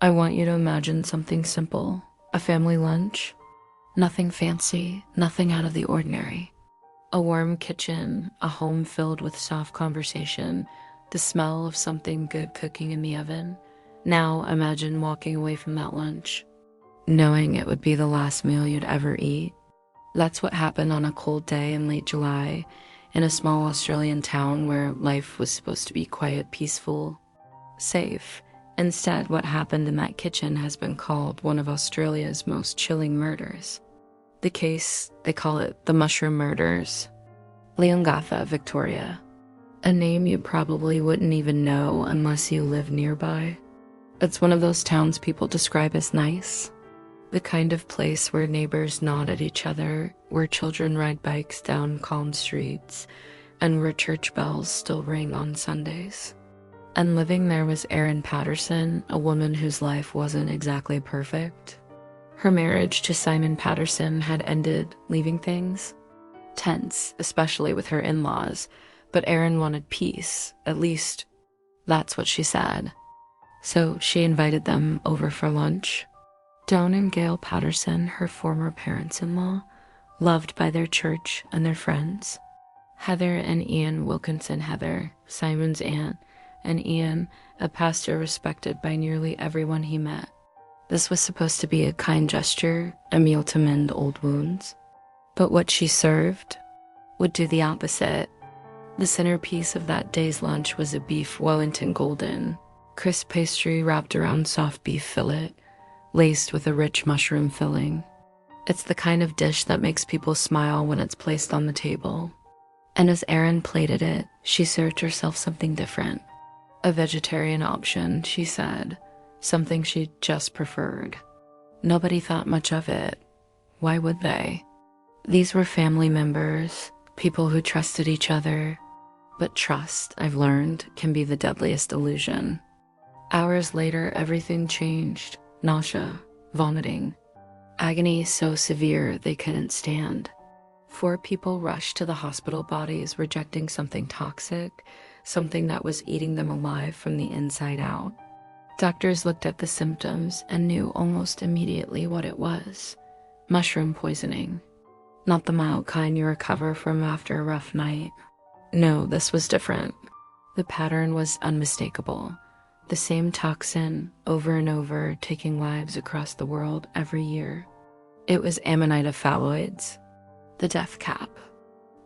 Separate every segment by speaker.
Speaker 1: I want you to imagine something simple, a family lunch. Nothing fancy, nothing out of the ordinary. A warm kitchen, a home filled with soft conversation, the smell of something good cooking in the oven. Now imagine walking away from that lunch, knowing it would be the last meal you'd ever eat. That's what happened on a cold day in late July in a small Australian town where life was supposed to be quiet, peaceful, safe. Instead, what happened in that kitchen has been called one of Australia's most chilling murders. The case, they call it the Mushroom Murders. Leongatha, Victoria. A name you probably wouldn't even know unless you live nearby. It's one of those towns people describe as nice. The kind of place where neighbors nod at each other, where children ride bikes down calm streets, and where church bells still ring on Sundays. And living there was Erin Patterson, a woman whose life wasn't exactly perfect. Her marriage to Simon Patterson had ended, leaving things tense, especially with her in-laws, but Erin wanted peace, at least that's what she said. So she invited them over for lunch. Dawn and Gail Patterson, her former parents-in-law, loved by their church and their friends. Heather and Ian Wilkinson Heather, Simon's aunt, and Ian, a pastor respected by nearly everyone he met. This was supposed to be a kind gesture, a meal to mend old wounds. But what she served would do the opposite. The centerpiece of that day's lunch was a beef Wellington Golden, crisp pastry wrapped around soft beef fillet, laced with a rich mushroom filling. It's the kind of dish that makes people smile when it's placed on the table. And as Erin plated it, she served herself something different. A vegetarian option, she said, something she just preferred. Nobody thought much of it. Why would they? These were family members, people who trusted each other. But trust, I've learned, can be the deadliest illusion. Hours later, everything changed. Nausea, vomiting, agony so severe they couldn't stand. 4 people rushed to the hospital bodies, rejecting something toxic, something that was eating them alive from the inside out. Doctors looked at the symptoms and knew almost immediately what it was. Mushroom poisoning. Not the mild kind you recover from after a rough night. No, this was different. The pattern was unmistakable. The same toxin, over and over, taking lives across the world every year. It was Amanita phalloids, the death cap.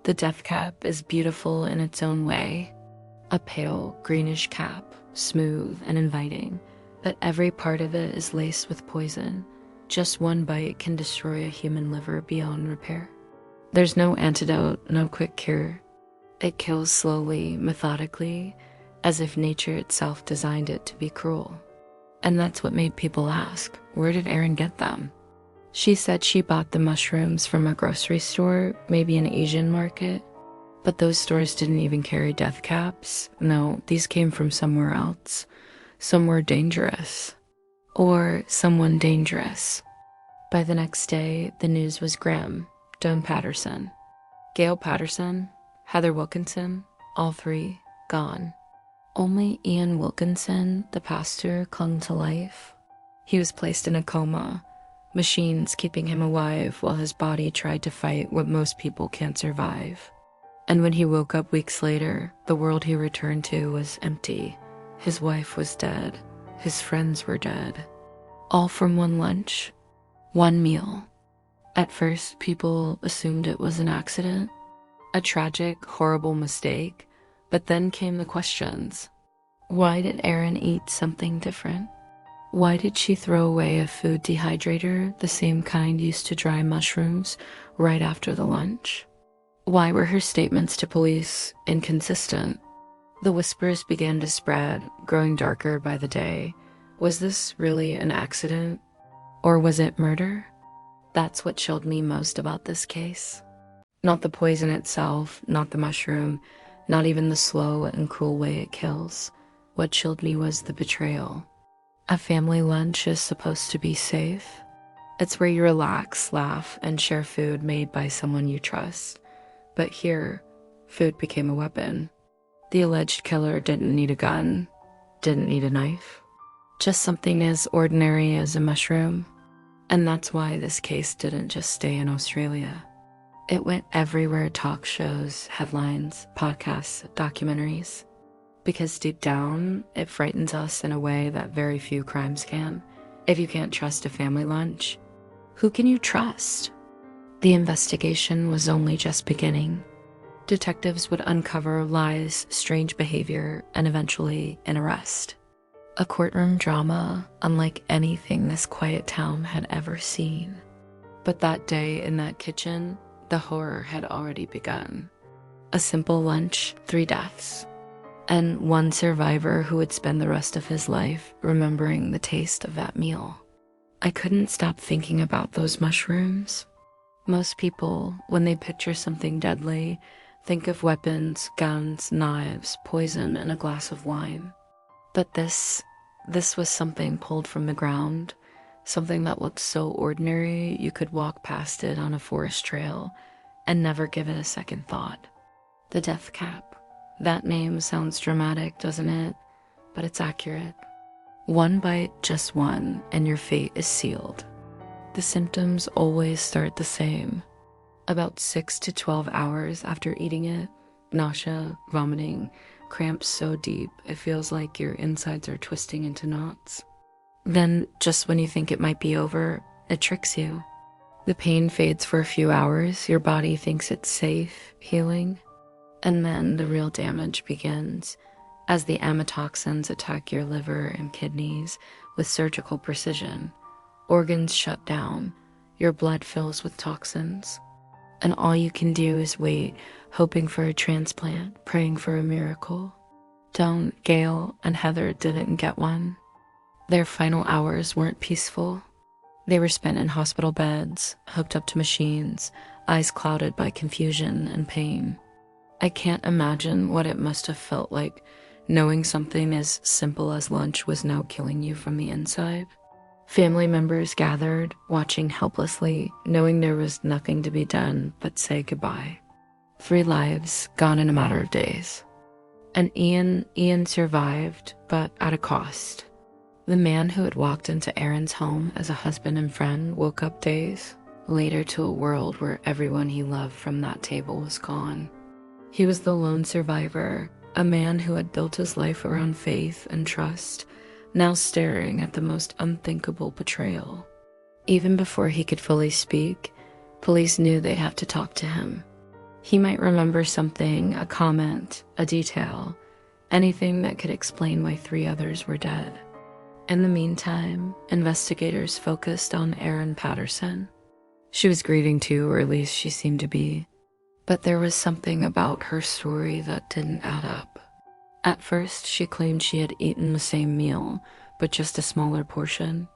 Speaker 1: The death cap is beautiful in its own way. A pale, greenish cap, smooth and inviting, but every part of it is laced with poison. Just one bite can destroy a human liver beyond repair. There's no antidote, no quick cure. It kills slowly, methodically, as if nature itself designed it to be cruel. And that's what made people ask, where did Erin get them? She said she bought the mushrooms from a grocery store, maybe an Asian market. But those stores didn't even carry death caps. No, these came from somewhere else. Somewhere dangerous. Or someone dangerous. By the next day, the news was grim. Dawn Patterson, Gail Patterson, Heather Wilkinson, all 3 gone. Only Ian Wilkinson, the pastor, clung to life. He was placed in a coma, machines keeping him alive while his body tried to fight what most people can't survive. And when he woke up weeks later, the world he returned to was empty. His wife was dead. His friends were dead. All from one lunch, one meal. At first, people assumed it was an accident, a tragic, horrible mistake. But then came the questions. Why did Erin eat something different? Why did she throw away a food dehydrator, the same kind used to dry mushrooms, right after the lunch? Why were her statements to police inconsistent? The whispers began to spread, growing darker by the day. Was this really an accident? Or was it murder? That's what chilled me most about this case. Not the poison itself, not the mushroom, not even the slow and cruel way it kills. What chilled me was the betrayal. A family lunch is supposed to be safe. It's where you relax, laugh, and share food made by someone you trust. But here, food became a weapon. The alleged killer didn't need a gun, didn't need a knife. Just something as ordinary as a mushroom. And that's why this case didn't just stay in Australia. It went everywhere: talk shows, headlines, podcasts, documentaries. Because deep down, it frightens us in a way that very few crimes can. If you can't trust a family lunch, who can you trust? The investigation was only just beginning. Detectives would uncover lies, strange behavior, and eventually an arrest. A courtroom drama unlike anything this quiet town had ever seen. But that day in that kitchen, the horror had already begun. A simple lunch, 3 deaths, and one survivor who would spend the rest of his life remembering the taste of that meal. I couldn't stop thinking about those mushrooms. Most people, when they picture something deadly, think of weapons, guns, knives, poison, and a glass of wine. But this was something pulled from the ground, something that looked so ordinary you could walk past it on a forest trail and never give it a second thought. The death cap. That name sounds dramatic, doesn't it? But it's accurate. One bite, just one, and your fate is sealed. The symptoms always start the same. About 6 to 12 hours after eating it, nausea, vomiting, cramps so deep it feels like your insides are twisting into knots. Then, just when you think it might be over, it tricks you. The pain fades for a few hours, your body thinks it's safe, healing, and then the real damage begins as the amatoxins attack your liver and kidneys with surgical precision. Organs shut down, your blood fills with toxins, and all you can do is wait, hoping for a transplant, praying for a miracle. Gail and Heather didn't get one. Their final hours weren't peaceful. They were spent in hospital beds, hooked up to machines, eyes clouded by confusion and pain. I can't imagine what it must have felt like knowing something as simple as lunch was now killing you from the inside. Family members gathered, watching helplessly, knowing there was nothing to be done but say goodbye. 3 lives gone in a matter of days. And Ian survived, but at a cost. The man who had walked into Erin's home as a husband and friend woke up days later to a world where everyone he loved from that table was gone. He was the lone survivor, a man who had built his life around faith and trust, now staring at the most unthinkable betrayal. Even before he could fully speak, police knew they'd have to talk to him. He might remember something, a comment, a detail, anything that could explain why 3 others were dead. In the meantime, investigators focused on Erin Patterson. She was grieving too, or at least she seemed to be. But there was something about her story that didn't add up. At first, she claimed she had eaten the same meal, but just a smaller portion.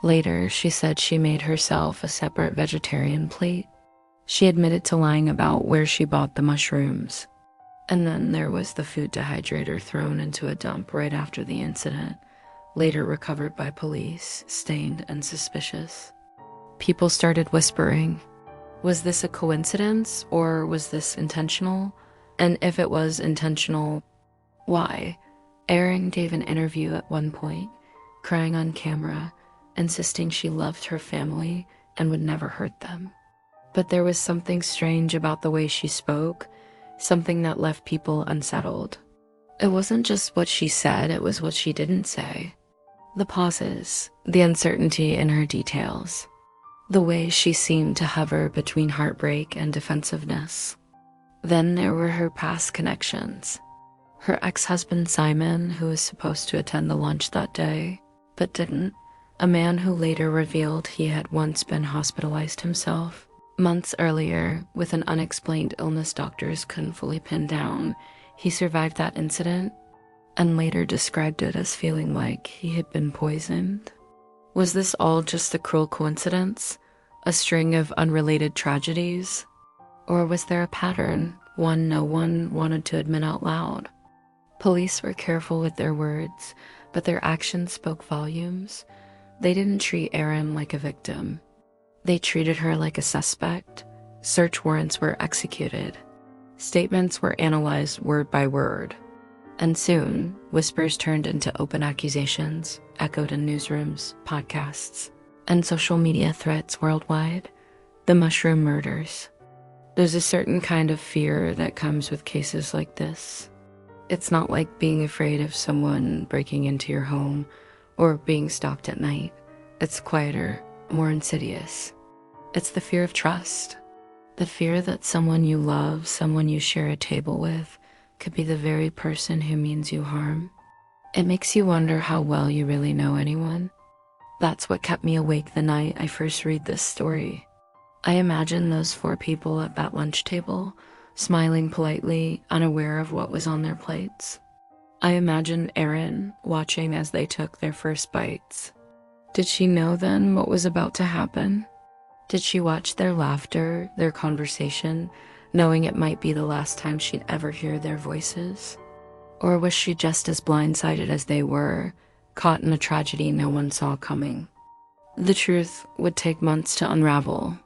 Speaker 1: Later, she said she made herself a separate vegetarian plate. She admitted to lying about where she bought the mushrooms. And then there was the food dehydrator thrown into a dump right after the incident, later recovered by police, stained and suspicious. People started whispering. Was this a coincidence, or was this intentional? And if it was intentional, why? Erin gave an interview at one point, crying on camera, insisting she loved her family and would never hurt them. But there was something strange about the way she spoke, something that left people unsettled. It wasn't just what she said, it was what she didn't say. The pauses, the uncertainty in her details, the way she seemed to hover between heartbreak and defensiveness. Then there were her past connections. Her ex-husband Simon, who was supposed to attend the lunch that day, but didn't. A man who later revealed he had once been hospitalized himself. Months earlier, with an unexplained illness doctors couldn't fully pin down, he survived that incident and later described it as feeling like he had been poisoned. Was this all just a cruel coincidence? A string of unrelated tragedies? Or was there a pattern, one no one wanted to admit out loud? Police were careful with their words, but their actions spoke volumes. They didn't treat Erin like a victim. They treated her like a suspect. Search warrants were executed. Statements were analyzed word by word. And soon, whispers turned into open accusations, echoed in newsrooms, podcasts, and social media threads worldwide. The mushroom murders. There's a certain kind of fear that comes with cases like this. It's not like being afraid of someone breaking into your home or being stalked at night. It's quieter, more insidious. It's the fear of trust. The fear that someone you love, someone you share a table with, could be the very person who means you harm. It makes you wonder how well you really know anyone. That's what kept me awake the night I first read this story. I imagine those 4 people at that lunch table, smiling politely, unaware of what was on their plates. I imagine Erin watching as they took their first bites. Did she know then what was about to happen? Did she watch their laughter, their conversation, knowing it might be the last time she'd ever hear their voices? Or was she just as blindsided as they were, caught in a tragedy no one saw coming? The truth would take months to unravel,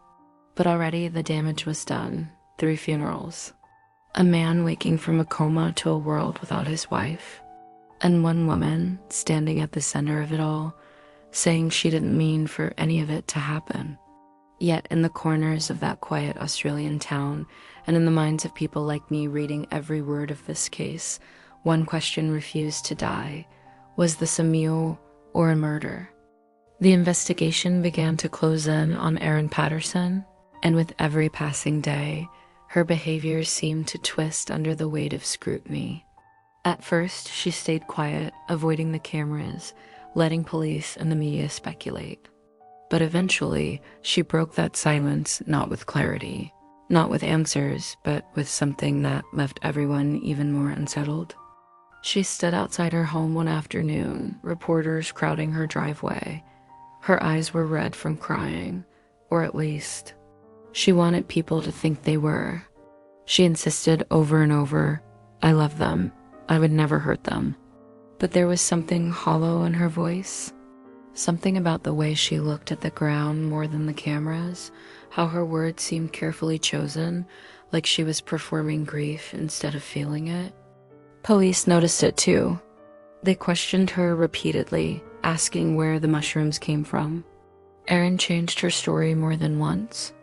Speaker 1: but already the damage was done. 3 funerals. A man waking from a coma to a world without his wife. And one woman standing at the center of it all, saying she didn't mean for any of it to happen. Yet in the corners of that quiet Australian town, and in the minds of people like me reading every word of this case, one question refused to die. Was this a meal or a murder? The investigation began to close in on Erin Patterson, and with every passing day, her behavior seemed to twist under the weight of scrutiny. At first, she stayed quiet, avoiding the cameras, letting police and the media speculate. But eventually, she broke that silence, not with clarity, not with answers, but with something that left everyone even more unsettled. She stood outside her home one afternoon, reporters crowding her driveway. Her eyes were red from crying, or at least, she wanted people to think they were. She insisted over and over, "I love them. I would never hurt them." But there was something hollow in her voice. Something about the way she looked at the ground more than the cameras, how her words seemed carefully chosen, like she was performing grief instead of feeling it. Police noticed it too. They questioned her repeatedly, asking where the mushrooms came from. Erin changed her story more than once.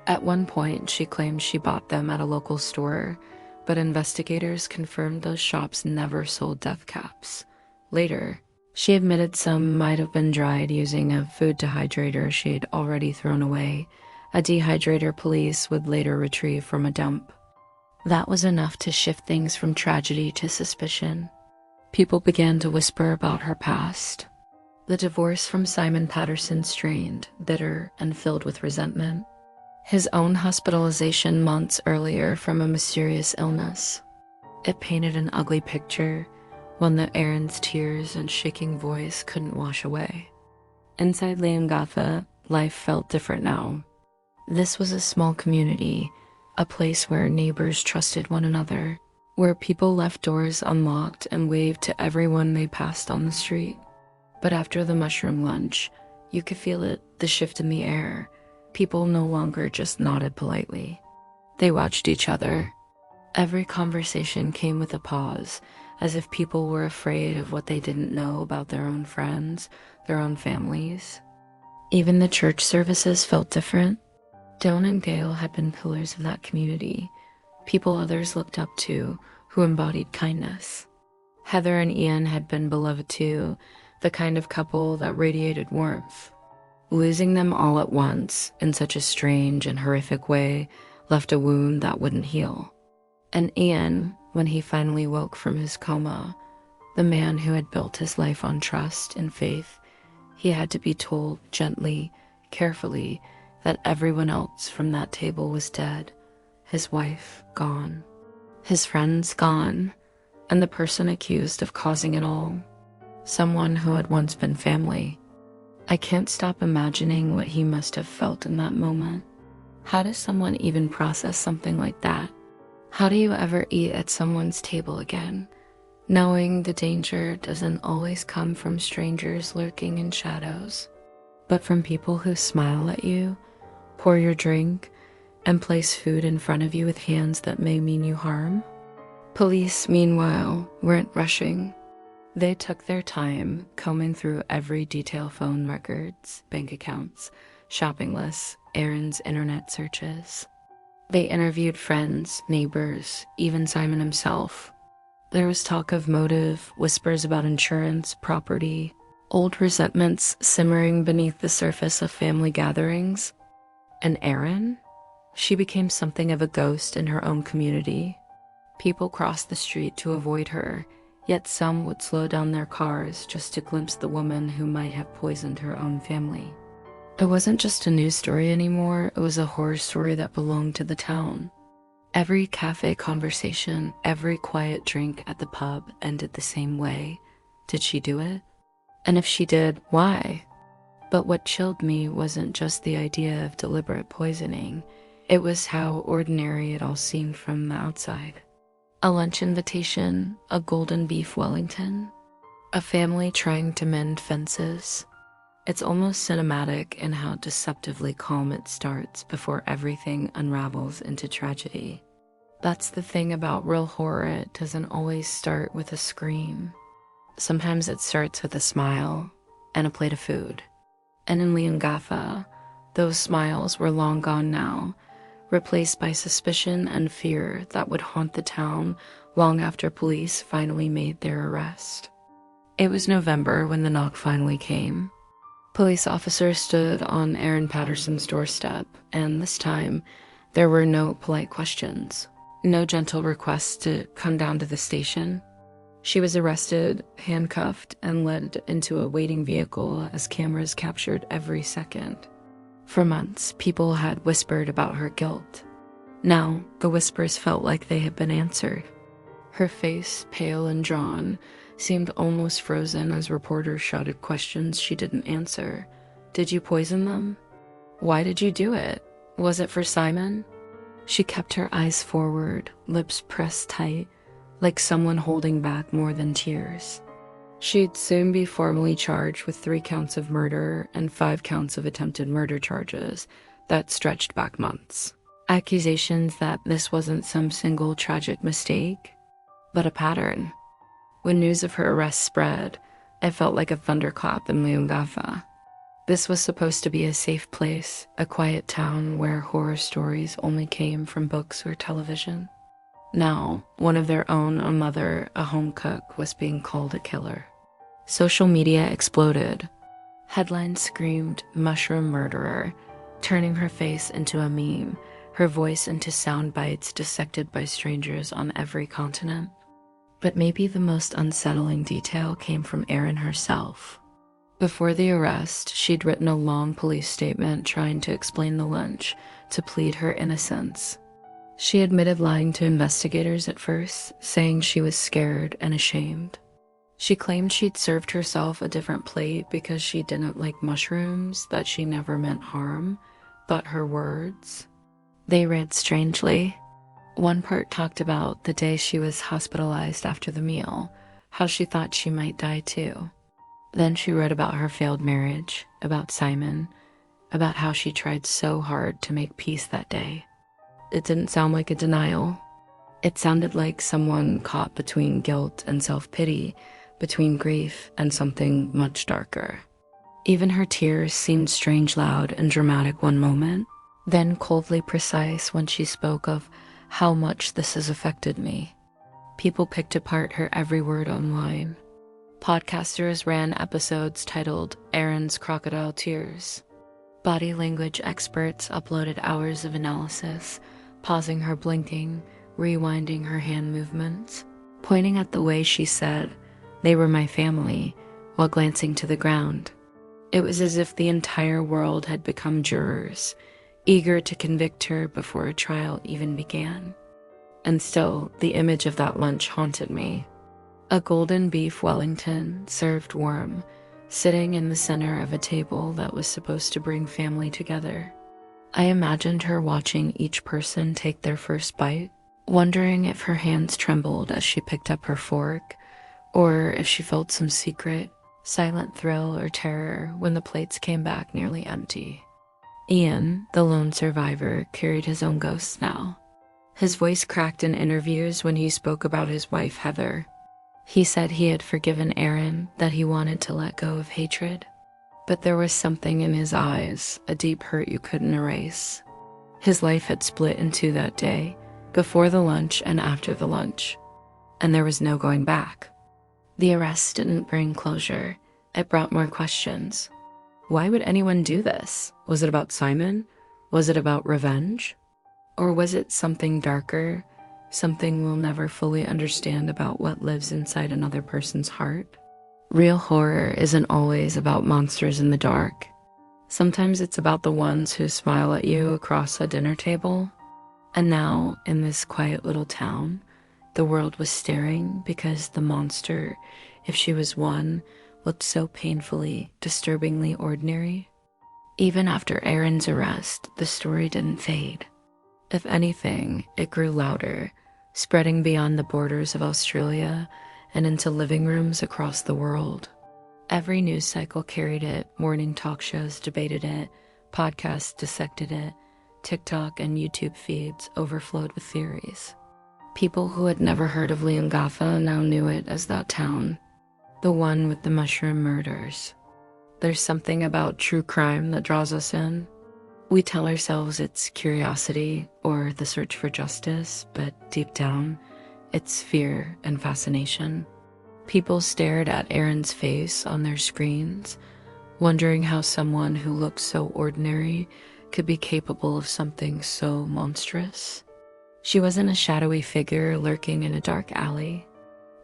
Speaker 1: At one point, she claimed she bought them at a local store, but investigators confirmed those shops never sold death caps. Later, she admitted some might have been dried using a food dehydrator she'd already thrown away, a dehydrator police would later retrieve from a dump. That was enough to shift things from tragedy to suspicion. People began to whisper about her past. The divorce from Simon Patterson strained, bitter, and filled with resentment. His own hospitalization months earlier from a mysterious illness. It painted an ugly picture, one that Erin's tears and shaking voice couldn't wash away. Inside Leongatha, life felt different now. This was a small community, a place where neighbors trusted one another, where people left doors unlocked and waved to everyone they passed on the street. But after the mushroom lunch, you could feel it, the shift in the air. People no longer just nodded politely. They watched each other. Every conversation came with a pause, as if people were afraid of what they didn't know about their own friends, their own families. Even the church services felt different. Dawn and Gail had been pillars of that community, people others looked up to, who embodied kindness. Heather and Ian had been beloved too, the kind of couple that radiated warmth. Losing them all at once, in such a strange and horrific way, left a wound that wouldn't heal. And Ian, when he finally woke from his coma, the man who had built his life on trust and faith, he had to be told gently, carefully, that everyone else from that table was dead, his wife gone, his friends gone, and the person accused of causing it all, someone who had once been family. I can't stop imagining what he must have felt in that moment. How does someone even process something like that? How do you ever eat at someone's table again, knowing the danger doesn't always come from strangers lurking in shadows, but from people who smile at you, pour your drink, and place food in front of you with hands that may mean you harm? Police, meanwhile, weren't rushing. They took their time combing through every detail: phone records, bank accounts, shopping lists, Aaron's internet searches. They interviewed friends, neighbors, even Simon himself. There was talk of motive, whispers about insurance, property, old resentments simmering beneath the surface of family gatherings. And Erin? She became something of a ghost in her own community. People crossed the street to avoid her, yet some would slow down their cars just to glimpse the woman who might have poisoned her own family. It wasn't just a news story anymore, it was a horror story that belonged to the town. Every cafe conversation, every quiet drink at the pub ended the same way. Did she do it? And if she did, why? But what chilled me wasn't just the idea of deliberate poisoning. It was how ordinary it all seemed from the outside. A lunch invitation, a golden beef Wellington, a family trying to mend fences. It's almost cinematic in how deceptively calm it starts before everything unravels into tragedy. That's the thing about real horror, it doesn't always start with a scream. Sometimes it starts with a smile and a plate of food. And in Leongatha, those smiles were long gone now, replaced by suspicion and fear that would haunt the town long after police finally made their arrest. It was November when the knock finally came. Police officers stood on Erin Patterson's doorstep, and this time, there were no polite questions, no gentle requests to come down to the station. She was arrested, handcuffed, and led into a waiting vehicle as cameras captured every second. For months, people had whispered about her guilt. Now, the whispers felt like they had been answered. Her face, pale and drawn, seemed almost frozen as reporters shouted questions she didn't answer. Did you poison them? Why did you do it? Was it for Simon? She kept her eyes forward, lips pressed tight, like someone holding back more than tears. She'd soon be formally charged with 3 counts of murder and 5 counts of attempted murder charges that stretched back months. Accusations that this wasn't some single tragic mistake, but a pattern. When news of her arrest spread, it felt like a thunderclap in Leongatha. This was supposed to be a safe place, a quiet town where horror stories only came from books or television. Now, one of their own, a mother, a home cook, was being called a killer. Social media exploded. Headlines screamed, "Mushroom murderer," turning her face into a meme, her voice into sound bites dissected by strangers on every continent. But maybe the most unsettling detail came from Erin herself. Before the arrest, she'd written a long police statement trying to explain the lunch, to plead her innocence. She admitted lying to investigators at first, saying she was scared and ashamed. She claimed she'd served herself a different plate because she didn't like mushrooms, that she never meant harm, but her words, they read strangely. One part talked about the day she was hospitalized after the meal, how she thought she might die too. Then she wrote about her failed marriage, about Simon, about how she tried so hard to make peace that day. It didn't sound like a denial. It sounded like someone caught between guilt and self-pity, between grief and something much darker. Even her tears seemed strange loud and dramatic one moment, then coldly precise when she spoke of how much this has affected me. People picked apart her every word online. Podcasters ran episodes titled Erin's Crocodile Tears. Body language experts uploaded hours of analysis, pausing her blinking, rewinding her hand movements, pointing at the way she said, "They were my family," while glancing to the ground. It was as if the entire world had become jurors, eager to convict her before a trial even began. And still, the image of that lunch haunted me. A golden beef Wellington, served warm, sitting in the center of a table that was supposed to bring family together. I imagined her watching each person take their first bite, wondering if her hands trembled as she picked up her fork, or if she felt some secret, silent thrill or terror when the plates came back nearly empty. Ian, the lone survivor, carried his own ghosts now. His voice cracked in interviews when he spoke about his wife, Heather. He said he had forgiven Aaron, that he wanted to let go of hatred. But there was something in his eyes, a deep hurt you couldn't erase. His life had split in two that day, before the lunch and after the lunch. And there was no going back. The arrest didn't bring closure. It brought more questions. Why would anyone do this? Was it about Simon? Was it about revenge? Or was it something darker, something we'll never fully understand about what lives inside another person's heart? Real horror isn't always about monsters in the dark. Sometimes it's about the ones who smile at you across a dinner table. And now, in this quiet little town, the world was staring because the monster, if she was one, looked so painfully, disturbingly ordinary. Even after Aaron's arrest, the story didn't fade. If anything, it grew louder, spreading beyond the borders of Australia and into living rooms across the world. Every news cycle carried it, morning talk shows debated it, podcasts dissected it, TikTok and YouTube feeds overflowed with theories. People who had never heard of Leongatha now knew it as that town, the one with the mushroom murders. There's something about true crime that draws us in. We tell ourselves it's curiosity or the search for justice, but deep down, it's fear and fascination. People stared at Aaron's face on their screens, wondering how someone who looked so ordinary could be capable of something so monstrous. She wasn't a shadowy figure lurking in a dark alley.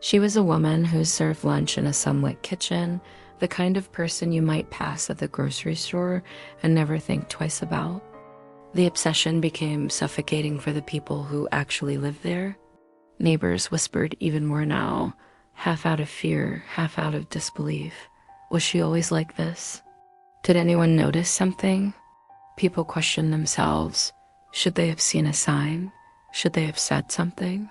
Speaker 1: She was a woman who served lunch in a sunlit kitchen, the kind of person you might pass at the grocery store and never think twice about. The obsession became suffocating for the people who actually lived there. Neighbors whispered even more now, half out of fear, half out of disbelief. Was she always like this? Did anyone notice something? People questioned themselves. Should they have seen a sign? Should they have said something?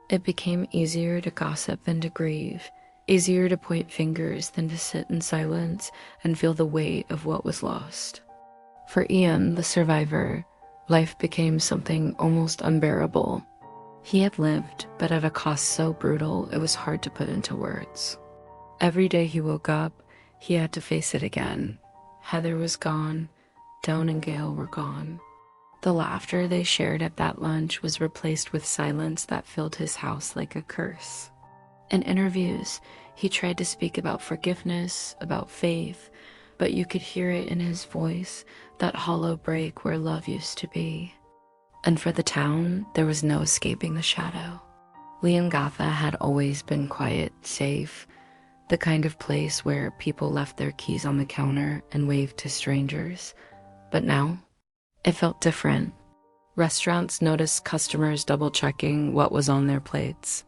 Speaker 1: It became easier to gossip than to grieve, easier to point fingers than to sit in silence and feel the weight of what was lost. For Ian, the survivor, life became something almost unbearable. He had lived, but at a cost so brutal it was hard to put into words. Every day he woke up, he had to face it again. Heather was gone, Doan and Gail were gone. The laughter they shared at that lunch was replaced with silence that filled his house like a curse. In interviews, he tried to speak about forgiveness, about faith, but you could hear it in his voice, that hollow break where love used to be. And for the town, there was no escaping the shadow. Leongatha had always been quiet, safe, the kind of place where people left their keys on the counter and waved to strangers. But now, it felt different. Restaurants noticed customers double-checking what was on their plates.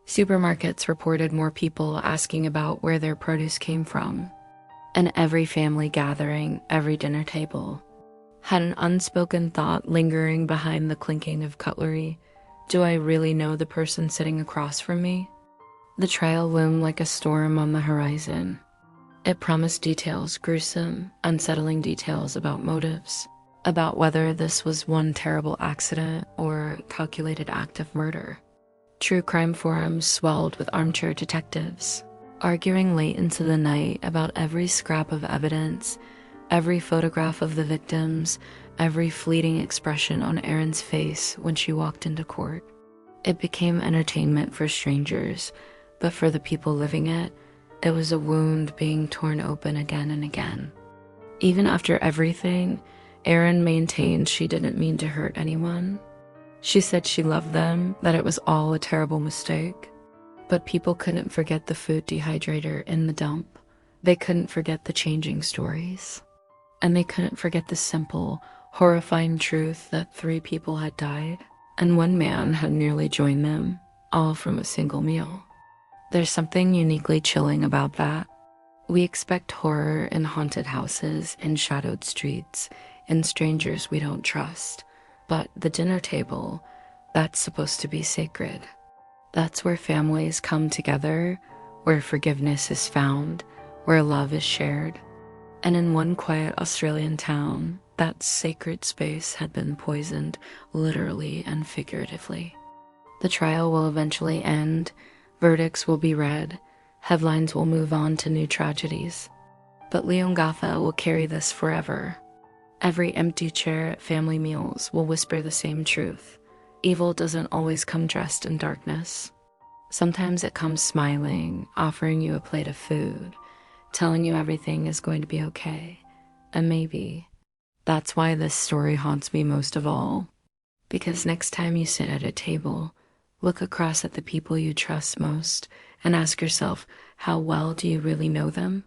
Speaker 1: Supermarkets reported more people asking about where their produce came from. And every family gathering, every dinner table, had an unspoken thought lingering behind the clinking of cutlery. Do I really know the person sitting across from me? The trial loomed like a storm on the horizon. It promised details, gruesome, unsettling details about motives, about whether this was one terrible accident or a calculated act of murder. True crime forums swelled with armchair detectives, arguing late into the night about every scrap of evidence, every photograph of the victims, every fleeting expression on Erin's face when she walked into court. It became entertainment for strangers, but for the people living it, it was a wound being torn open again and again. Even after everything, Erin maintained she didn't mean to hurt anyone. She said she loved them, that it was all a terrible mistake. But people couldn't forget the food dehydrator in the dump. They couldn't forget the changing stories. And they couldn't forget the simple, horrifying truth that 3 people had died, and 1 man had nearly joined them, all from a single meal. There's something uniquely chilling about that. We expect horror in haunted houses, in shadowed streets, in strangers we don't trust. But the dinner table, that's supposed to be sacred. That's where families come together, where forgiveness is found, where love is shared. And in one quiet Australian town, That sacred space had been poisoned, literally and figuratively. The trial will eventually end, verdicts will be read, headlines will move on to new tragedies. But Leongatha will carry this forever. Every empty chair at family meals will whisper the same truth. Evil doesn't always come dressed in darkness. Sometimes it comes smiling, offering you a plate of food, telling you everything is going to be okay. And maybe that's why this story haunts me most of all. Because next time you sit at a table, look across at the people you trust most and ask yourself, how well do you really know them?